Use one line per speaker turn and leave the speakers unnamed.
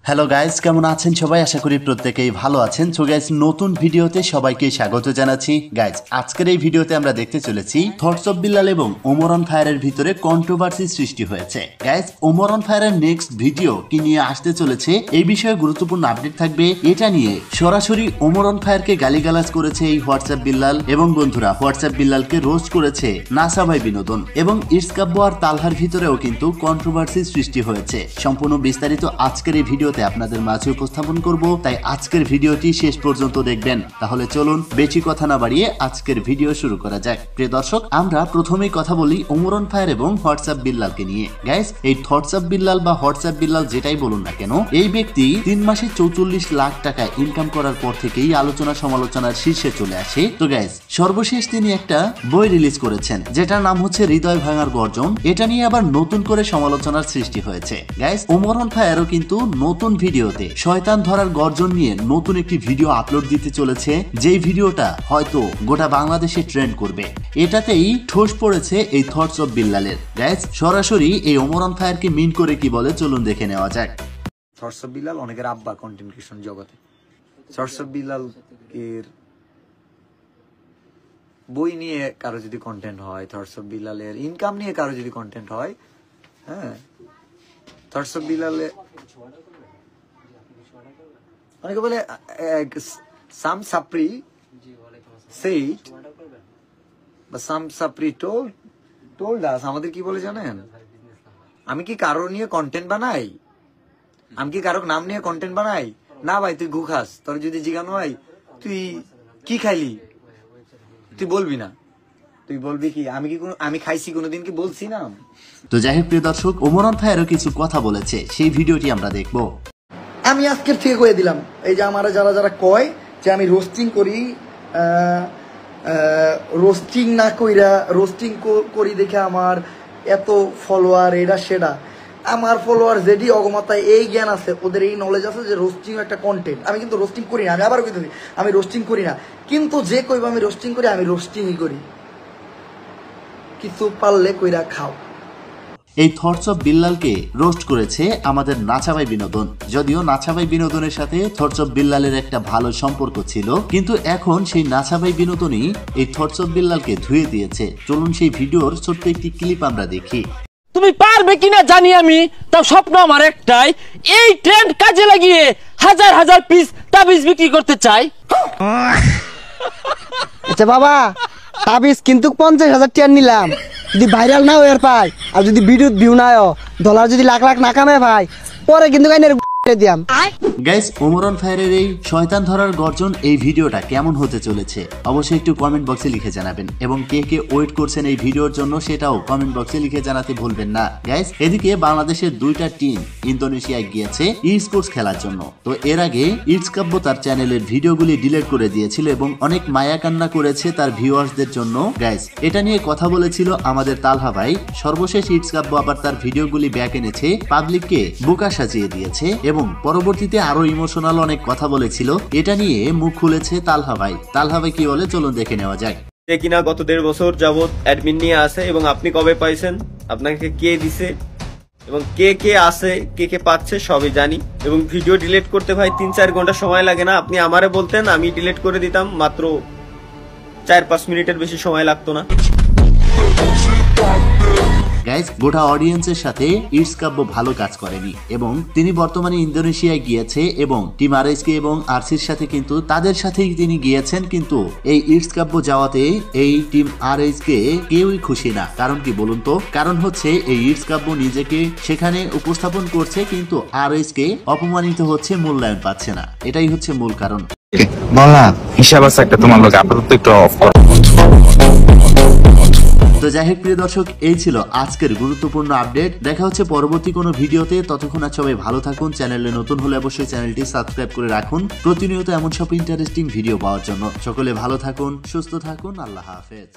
Hello guys, কেমন আছেন সবাই? আশা করি প্রত্যেকেই ভালো আছেন। সো গাইস, নতুন ভিডিওতে সবাইকে স্বাগত জানাচ্ছি। গাইস, আজকের এই ভিডিওতে আমরা দেখতে চলেছি থটস অফ বিল্লাল এবং ওমর অন ফায়ারের ভিতরে কন্ট্রোভার্সি সৃষ্টি হয়েছে। গাইস, ওমর অন ফায়ারের নেক্সট ভিডিও কি নিয়ে আসতে চলেছে এই বিষয়ে গুরুত্বপূর্ণ আপডেট থাকবে। এটা নিয়ে সরাসরি ওমর অন ফায়ারকে গালিগালাজ করেছে এই হোয়াটসঅ্যাপ বিল্লাল, এবং বন্ধুরা হোয়াটসঅ্যাপ বিল্লালকে রোস্ট করেছে নাসা ভাই বিনোদন, এবং ইটস কাব্য আর তালহার ভিতরেও কিন্তু কন্ট্রোভার্সি সৃষ্টি হয়েছে। সম্পূর্ণ বিস্তারিত আজকের এই ভিডিও আপনাদের মাঝে উপস্থাপন করব, তাই আজকের ভিডিওটি শেষ পর্যন্ত দেখবেন। তাহলে চলুন বেশি কথা না বাড়িয়ে আজকের ভিডিও শুরু করা যাক। প্রিয় দর্শক, আমরা প্রথমেই কথা বলি ওমর অন ফায়ার এবং হোয়াটসঅ্যাপ বিল্লালকে নিয়ে। গাইস, এই হোয়াটসঅ্যাপ বিল্লাল বা হোয়াটসঅ্যাপ বিল্লাল যেটাই বলুন না কেন, এই ব্যক্তি 3 মাসে 44 লাখ টাকা ইনকাম করার পর থেকেই আলোচনা সমালোচনার শীর্ষে চলে আসে। তো গাইস, সর্বশেষ তিনি একটা বই রিলিজ করেছেন যেটার নাম হচ্ছে হৃদয় ভাঙার গর্জন। এটা নিয়ে আবার নতুন করে সমালোচনার সৃষ্টি হয়েছে। গাইস, ওমর অন ফায়ারও কিন্তু নতুন ভিডিওতে শয়তান ধরার গর্জন নিয়ে নতুন একটি ভিডিও আপলোড দিতে চলেছে, যেই ভিডিওটা হয়তো গোটা বাংলাদেশে ট্রেন্ড করবে। এটাতেই ঠোস পড়েছে এই থটস অফ বিল্লালের। গাইস, সরাসরি এই ওমর অন ফায়ারকে মিন করে কি বলে চলুন দেখে নেওয়া যাক।
থটস অফ বিল্লাল অনেকের আব্বা কন্টেন্ট ক্রিয়েশন জগতে। থটস অফ বিল্লাল এর বই নিয়ে কারো যদি কন্টেন্ট হয়, থটস অফ বিল্লালের ইনকাম নিয়ে কারো যদি কন্টেন্ট হয়, হ্যাঁ, থটস অফ বিল্লালে অনেকে বলে সাম সাপ্রি সেইড বা সাম সাপ্রি টোল্ড আস। আমাদের কি বলে জানেন? আমি কি কারো নিয়ে কন্টেন্ট বানাই? আমি কি কারো নাম নিয়ে কন্টেন্ট বানাই? না ভাই, তুই গু খাস। তোর যদি জিজ্ঞানো হয় তুই কি খাইলি, তুই বলবি না। তুই বলবি কি আমি খাইছি কোনোদিন কি বলছি না?
তো যাই হোক প্রিয় দর্শক, ওমর অন ফায়ারও কিছু কথা বলেছে, সেই ভিডিওটি আমরা দেখবো।
আমি আজকের থেকে কয়ে দিলাম, এই যে আমার যারা কয় যে আমি রোস্টিং করি, রোস্টিং না কইরা রোস্টিং করি দেখে আমার এত ফলোয়ার, এটা সেটা। আমার ফলোয়ার যেটি অগমাতায় এই জ্ঞান আছে, ওদের এই নলেজ আছে যে রোস্টিং একটা কন্টেন্ট। আমি কিন্তু রোস্টিং করি না, আমি আবারও কিন্তু আমি রোস্টিং করি না, কিন্তু যে কইব আমি রোস্টিং করি, আমি রোস্টিংই করি। কিছু পারলে কইরা খাও।
এই থটস অফ বিল্লালকে রোস্ট করেছে আমাদের নাচাভাই বিনোদন। যদিও নাচাভাই বিনোদনের সাথে থটস অফ বিল্লালের একটা ভালো সম্পর্ক ছিল, কিন্তু এখন সেই নাচাভাই বিনোদনই এই থটস অফ বিল্লালকে ধুয়ে দিয়েছে। চলুন সেই ভিডিওর ছোট্ট একটি ক্লিপ আমরা দেখি।
তুমি পারবে কিনা জানি আমি, তাও স্বপ্ন আমার একটাই, এই ট্রেন্ড কাজে লাগিয়ে হাজার হাজার পিস তাবিজ বিক্রি করতে চাই।
আচ্ছা বাবা, তাবিজ কিন্তু 50,000 টাকা নিলাম, যদি ভাইরাল না হয়ে পাই, আর যদি ভিডিও ভিউ না ডলার যদি লাখ লাখ না কামে ভাই, পরে কিন্তু দিয়াম।
গাইস, ওমর অন ফায়ারের এই শয়তান ধরার গর্জন এই ভিডিওটা কেমন হতে চলেছে অবশ্যই একটু কমেন্ট বক্সে লিখে জানাবেন, এবং কে কে ওয়েট করছেন এই ভিডিওর জন্য সেটাও কমেন্ট বক্সে লিখে জানাতে ভুলবেন না। গাইস, এদিকে বাংলাদেশের 2টা টিম ইন্দোনেশিয়ায় গিয়েছে ই স্পোর্টস খেলার জন্য। তো এর আগে ইটস কাব্য তার চ্যানেলের ভিডিওগুলি ডিলিট করে দিয়েছিল এবং অনেক মায়া কান্না করেছে তার ভিউয়ার্সদের জন্য। গাইস, এটা নিয়ে কথা বলেছিল আমাদের তালহা ভাই। সর্বশেষ ইটস কাব্য আবার তার ভিডিওগুলি ব্যাক এনেছে, পাবলিককে বোকা সাজিয়ে দিয়েছে, এবং পরবর্তীতে আরো ইমোশনাল অনেক কথা বলেছিল। এটা নিয়ে মুখ খুলেছে তালহা ভাই। তালহা ভাই কি বলে চলুন দেখে নেওয়া যাক।
কিনা গত 1.5 বছর যাবত অ্যাডমিন নিয়ে আসে, এবং আপনি কবে পাইছেন, আপনাকে কে দিছে, এবং কে কে আসে, কে কে পাচ্ছে সবই জানি। এবং ভিডিও ডিলিট করতে ভাই 3-4 ঘন্টা সময় লাগে না। আপনি আমারে বলতেন, আমি ডিলিট করে দিতাম, মাত্র 4-5 মিনিটের বেশি সময় লাগতো না।
গাইস, গোটা অডিয়েন্সের সাথে ইটস কাব্য ভালো কাজ করেনি, এবং তিনি বর্তমানে ইন্দোনেশিয়ায় গিয়েছে, এবং টিম আরএসকে এবং আরসির সাথে কিন্তু তাদের সাথেই তিনি গিয়েছেন। কিন্তু এই ইটস কাব্য যাওয়াতে এই টিম আরএসকে কেউই খুশি না। কারণ কি বলুন তো? কারণ হচ্ছে এই ইটস কাব্য নিজেকে সেখানে উপস্থাপন করছে, কিন্তু আরএসকে অপমানিত হচ্ছে, মূল্যায়ন পাচ্ছে না। এটাই হচ্ছে মূল কারণ।
বল না, হিসাব আছে একটা তোমার লোক, আপাতত একটু অফ করো।
তো যাই হোক প্রিয় দর্শক, এই ছিল আজকের গুরুত্বপূর্ণ আপডেট। দেখা হচ্ছে পরবর্তী কোনো ভিডিওতে। ততক্ষণ আর সবাই ভালো থাকুন। চ্যানেলে নতুন হলে অবশ্যই চ্যানেলটি সাবস্ক্রাইব করে রাখুন প্রতিনিয়ত এমন সব ইন্টারেস্টিং ভিডিও পাওয়ার জন্য। সকলে ভালো থাকুন, সুস্থ থাকুন। আল্লাহ হাফেজ।